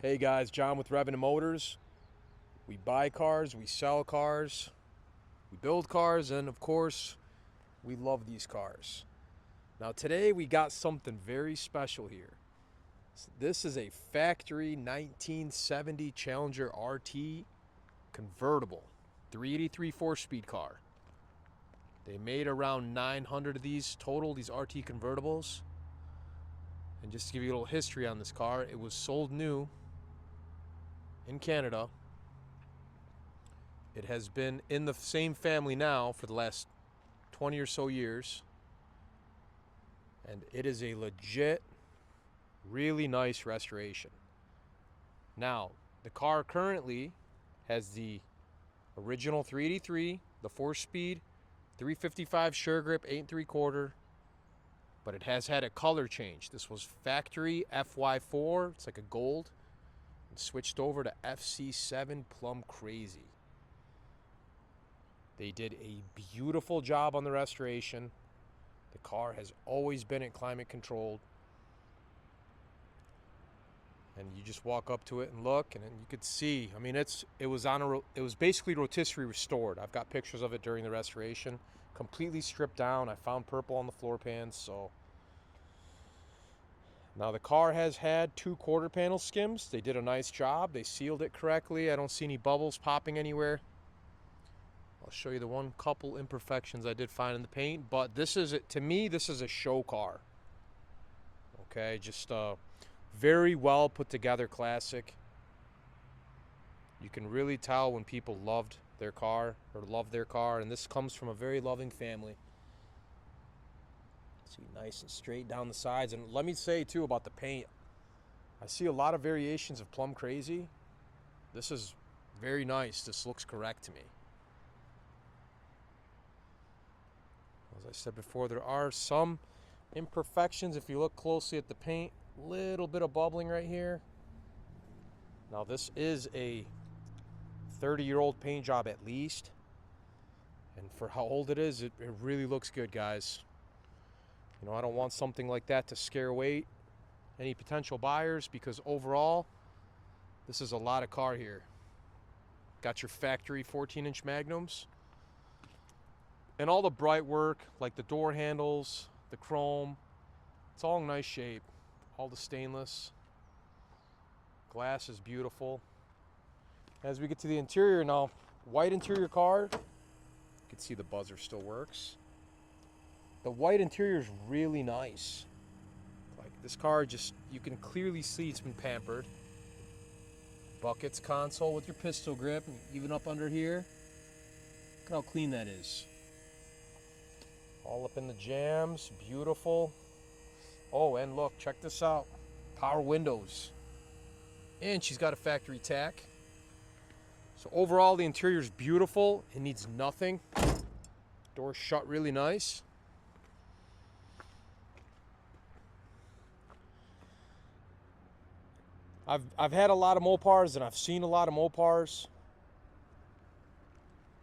Hey guys, John with Revenue Motors. We buy cars, we sell cars, we build cars, and of course, we love these cars. Now today we got something very special here. This is a factory 1970 Challenger RT convertible, 383 4-speed car. They made around 900 of these total, these RT convertibles. And just to give you a little history on this car, it was sold new in Canada. It has been in the same family now for the last 20 or so years. And it is a legit, really nice restoration. Now, the car currently has the original 383, the 4-speed, 355 suregrip, 8 3/4, but it has had a color change. This was factory FY4, it's like a gold, and switched over to FC7 Plum Crazy. They did a beautiful job on the restoration. The car has always been at climate controlled. And you just walk up to it and look, and you could see. I mean, it was basically rotisserie restored. I've got pictures of it during the restoration, completely stripped down. I found purple on the floor pans. So now the car has had 2 quarter panel skims. They did a nice job. They sealed it correctly. I don't see any bubbles popping anywhere. I'll show you the one couple imperfections I did find in the paint, but to me, this is a show car. Okay, just very well put together classic. You can really tell when people loved their car, and this comes from a very loving family. See, nice and straight down the sides. And let me say too about the paint, I see a lot of variations of Plum Crazy. This is very nice. This looks correct to me. As I said before, there are some imperfections if you look closely at the paint. Little bit of bubbling right here. Now this is a 30-year-old paint job at least, and for how old it is, it really looks good, guys. You know, I don't want something like that to scare away any potential buyers, because overall this is a lot of car here. Got your factory 14-inch magnums and all the bright work, like the door handles, the chrome. It's all in nice shape. All the stainless. Glass is beautiful. As we get to the interior now, white interior car. You can see the buzzer still works. The white interior is really nice. Like this car, you can clearly see it's been pampered. Buckets console with your pistol grip, and even up under here. Look at how clean that is. All up in the jams, beautiful. Oh, and look, check this out. Power windows. And she's got a factory tack. So overall, the interior is beautiful. It needs nothing. Doors shut really nice. I've had a lot of Mopars, and I've seen a lot of Mopars.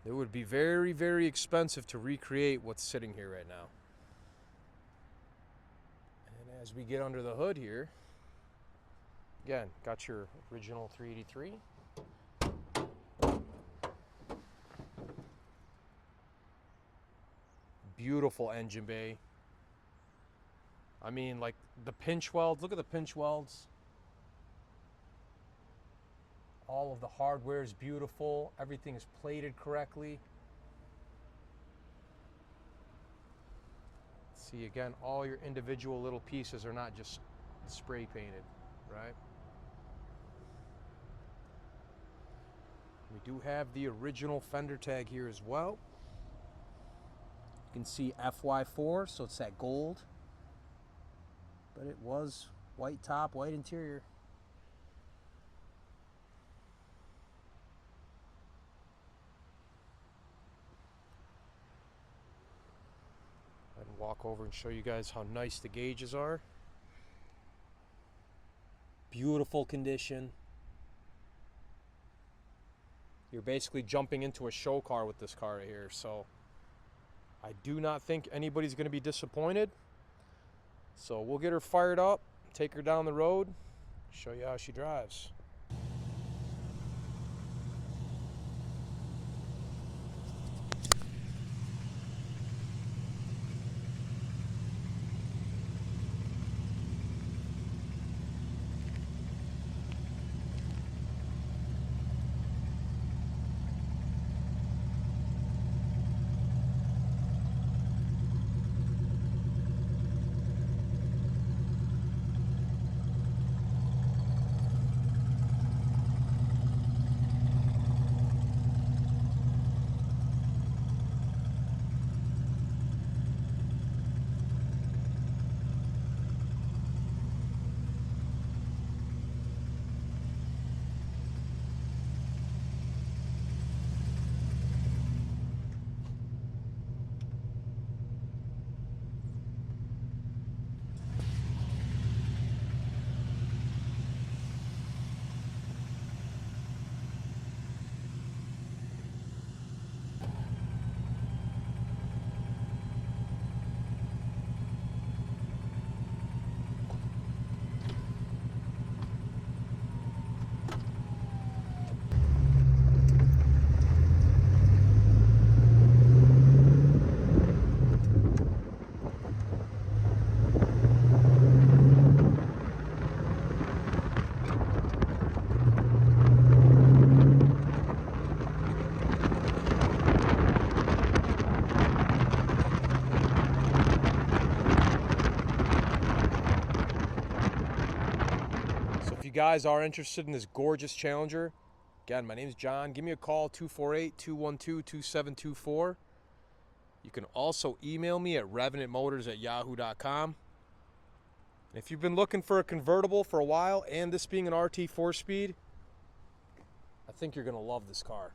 It would be very, very expensive to recreate what's sitting here right now. As we get under the hood here, again, got your original 383. Beautiful engine bay. I mean, like the pinch welds, look at the pinch welds. All of the hardware is beautiful. Everything is plated correctly. See, again, all your individual little pieces are not just spray painted, right? We do have the original fender tag here as well. You can see FY4, so it's that gold. But it was white top, white interior. Walk over and show you guys how nice the gauges are. Beautiful condition. You're basically jumping into a show car with this car right here, so I do not think anybody's going to be disappointed. So we'll get her fired up, take her down the road, show you how she drives. you guys are interested in this gorgeous Challenger, again, my name's John. Give me a call, 248-212-2724. You can also email me at revenantmotors@yahoo.com. And if you've been looking for a convertible for a while, and this being an RT 4-speed, I think you're going to love this car.